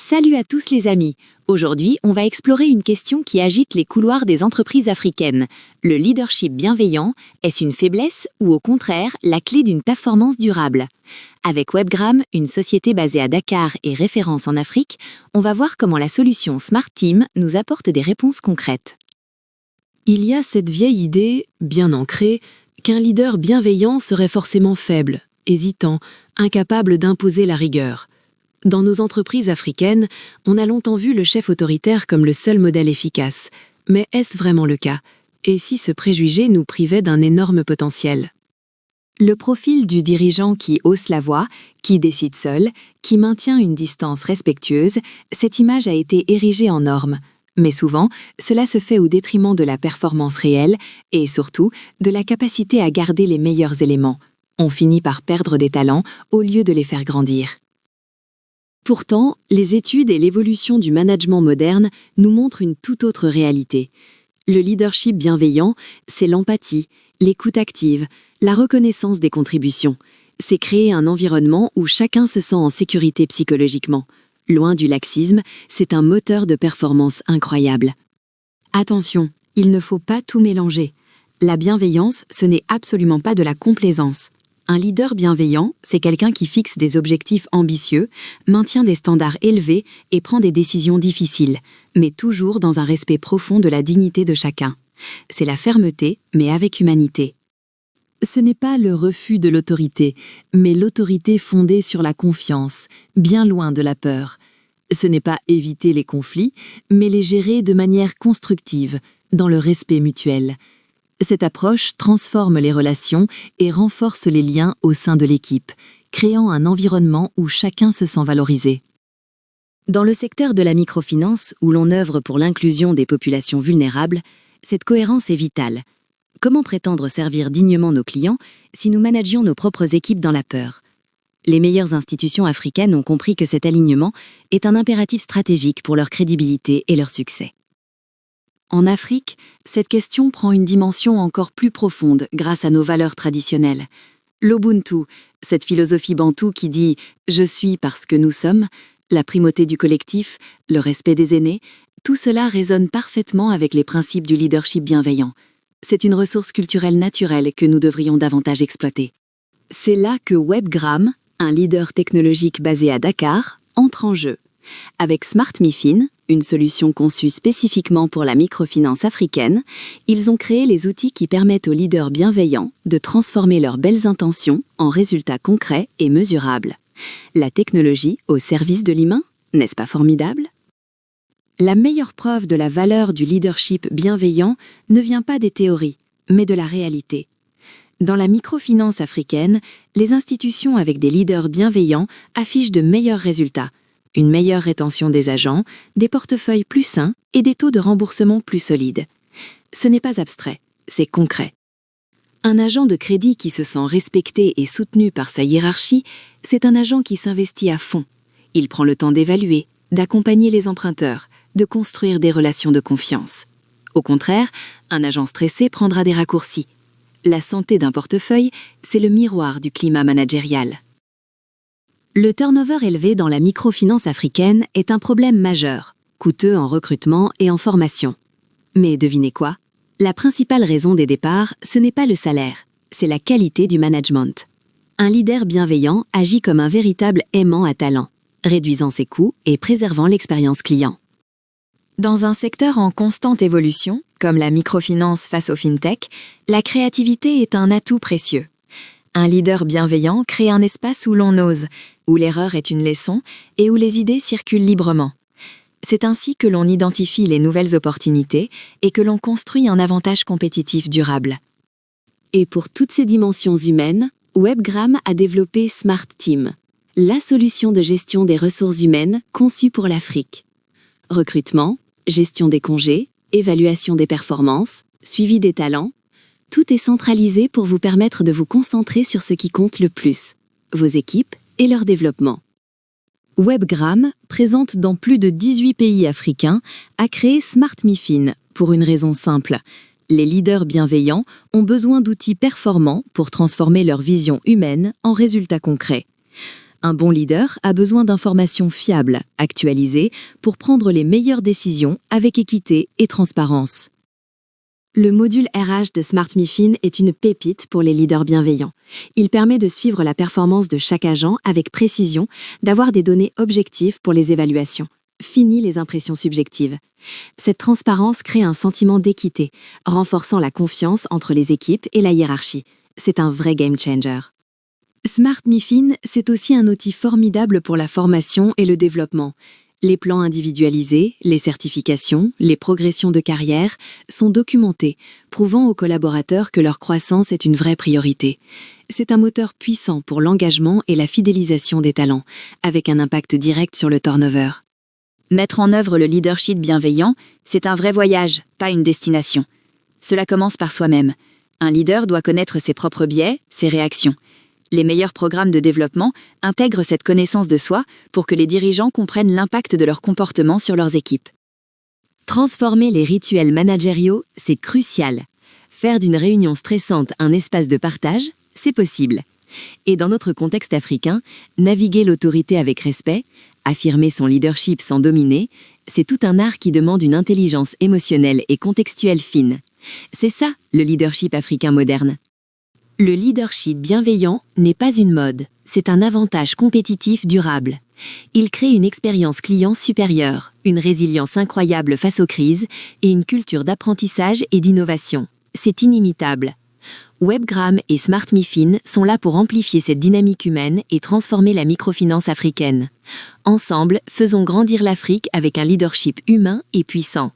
Salut à tous les amis. Aujourd'hui, on va explorer une question qui agite les couloirs des entreprises africaines. Le leadership bienveillant, est-ce une faiblesse ou au contraire la clé d'une performance durable? Avec Webgram, une société basée à Dakar et référence en Afrique, on va voir comment la solution Smart Team nous apporte des réponses concrètes. Il y a cette vieille idée, bien ancrée, qu'un leader bienveillant serait forcément faible, hésitant, incapable d'imposer la rigueur. Dans nos entreprises africaines, on a longtemps vu le chef autoritaire comme le seul modèle efficace. Mais est-ce vraiment le cas? Et si ce préjugé nous privait d'un énorme potentiel? Le profil du dirigeant qui hausse la voix, qui décide seul, qui maintient une distance respectueuse, cette image a été érigée en norme. Mais souvent, cela se fait au détriment de la performance réelle et surtout de la capacité à garder les meilleurs éléments. On finit par perdre des talents au lieu de les faire grandir. Pourtant, les études et l'évolution du management moderne nous montrent une toute autre réalité. Le leadership bienveillant, c'est l'empathie, l'écoute active, la reconnaissance des contributions. C'est créer un environnement où chacun se sent en sécurité psychologiquement. Loin du laxisme, c'est un moteur de performance incroyable. Attention, il ne faut pas tout mélanger. La bienveillance, ce n'est absolument pas de la complaisance. Un leader bienveillant, c'est quelqu'un qui fixe des objectifs ambitieux, maintient des standards élevés et prend des décisions difficiles, mais toujours dans un respect profond de la dignité de chacun. C'est la fermeté, mais avec humanité. Ce n'est pas le refus de l'autorité, mais l'autorité fondée sur la confiance, bien loin de la peur. Ce n'est pas éviter les conflits, mais les gérer de manière constructive, dans le respect mutuel. Cette approche transforme les relations et renforce les liens au sein de l'équipe, créant un environnement où chacun se sent valorisé. Dans le secteur de la microfinance, où l'on œuvre pour l'inclusion des populations vulnérables, cette cohérence est vitale. Comment prétendre servir dignement nos clients si nous managions nos propres équipes dans la peur? Les meilleures institutions africaines ont compris que cet alignement est un impératif stratégique pour leur crédibilité et leur succès. En Afrique, cette question prend une dimension encore plus profonde grâce à nos valeurs traditionnelles. L'Ubuntu, cette philosophie bantoue qui dit « je suis parce que nous sommes », la primauté du collectif, le respect des aînés, tout cela résonne parfaitement avec les principes du leadership bienveillant. C'est une ressource culturelle naturelle que nous devrions davantage exploiter. C'est là que Webgram, un leader technologique basé à Dakar, entre en jeu. Avec Smart MiFin, une solution conçue spécifiquement pour la microfinance africaine, ils ont créé les outils qui permettent aux leaders bienveillants de transformer leurs belles intentions en résultats concrets et mesurables. La technologie au service de l'humain, n'est-ce pas formidable? La meilleure preuve de la valeur du leadership bienveillant ne vient pas des théories, mais de la réalité. Dans la microfinance africaine, les institutions avec des leaders bienveillants affichent de meilleurs résultats, une meilleure rétention des agents, des portefeuilles plus sains et des taux de remboursement plus solides. Ce n'est pas abstrait, c'est concret. Un agent de crédit qui se sent respecté et soutenu par sa hiérarchie, c'est un agent qui s'investit à fond. Il prend le temps d'évaluer, d'accompagner les emprunteurs, de construire des relations de confiance. Au contraire, un agent stressé prendra des raccourcis. La santé d'un portefeuille, c'est le miroir du climat managérial. Le turnover élevé dans la microfinance africaine est un problème majeur, coûteux en recrutement et en formation. Mais devinez quoi? La principale raison des départs, ce n'est pas le salaire, c'est la qualité du management. Un leader bienveillant agit comme un véritable aimant à talent, réduisant ses coûts et préservant l'expérience client. Dans un secteur en constante évolution, comme la microfinance face au fintech, la créativité est un atout précieux. Un leader bienveillant crée un espace où l'on ose, où l'erreur est une leçon et où les idées circulent librement. C'est ainsi que l'on identifie les nouvelles opportunités et que l'on construit un avantage compétitif durable. Et pour toutes ces dimensions humaines, Webgram a développé Smart Team, la solution de gestion des ressources humaines conçue pour l'Afrique. Recrutement, gestion des congés, évaluation des performances, suivi des talents, tout est centralisé pour vous permettre de vous concentrer sur ce qui compte le plus, vos équipes et leur développement. Webgram, présente dans plus de 18 pays africains, a créé Smart MiFin pour une raison simple. Les leaders bienveillants ont besoin d'outils performants pour transformer leur vision humaine en résultats concrets. Un bon leader a besoin d'informations fiables, actualisées, pour prendre les meilleures décisions avec équité et transparence. Le module RH de Smart MiFin est une pépite pour les leaders bienveillants. Il permet de suivre la performance de chaque agent avec précision, d'avoir des données objectives pour les évaluations. Fini les impressions subjectives. Cette transparence crée un sentiment d'équité, renforçant la confiance entre les équipes et la hiérarchie. C'est un vrai game changer. Smart MiFin, c'est aussi un outil formidable pour la formation et le développement. Les plans individualisés, les certifications, les progressions de carrière sont documentés, prouvant aux collaborateurs que leur croissance est une vraie priorité. C'est un moteur puissant pour l'engagement et la fidélisation des talents, avec un impact direct sur le turnover. Mettre en œuvre le leadership bienveillant, c'est un vrai voyage, pas une destination. Cela commence par soi-même. Un leader doit connaître ses propres biais, ses réactions. Les meilleurs programmes de développement intègrent cette connaissance de soi pour que les dirigeants comprennent l'impact de leur comportement sur leurs équipes. Transformer les rituels managériaux, c'est crucial. Faire d'une réunion stressante un espace de partage, c'est possible. Et dans notre contexte africain, naviguer l'autorité avec respect, affirmer son leadership sans dominer, c'est tout un art qui demande une intelligence émotionnelle et contextuelle fine. C'est ça, le leadership africain moderne. Le leadership bienveillant n'est pas une mode, c'est un avantage compétitif durable. Il crée une expérience client supérieure, une résilience incroyable face aux crises et une culture d'apprentissage et d'innovation. C'est inimitable. Webgram et Smart MiFin sont là pour amplifier cette dynamique humaine et transformer la microfinance africaine. Ensemble, faisons grandir l'Afrique avec un leadership humain et puissant.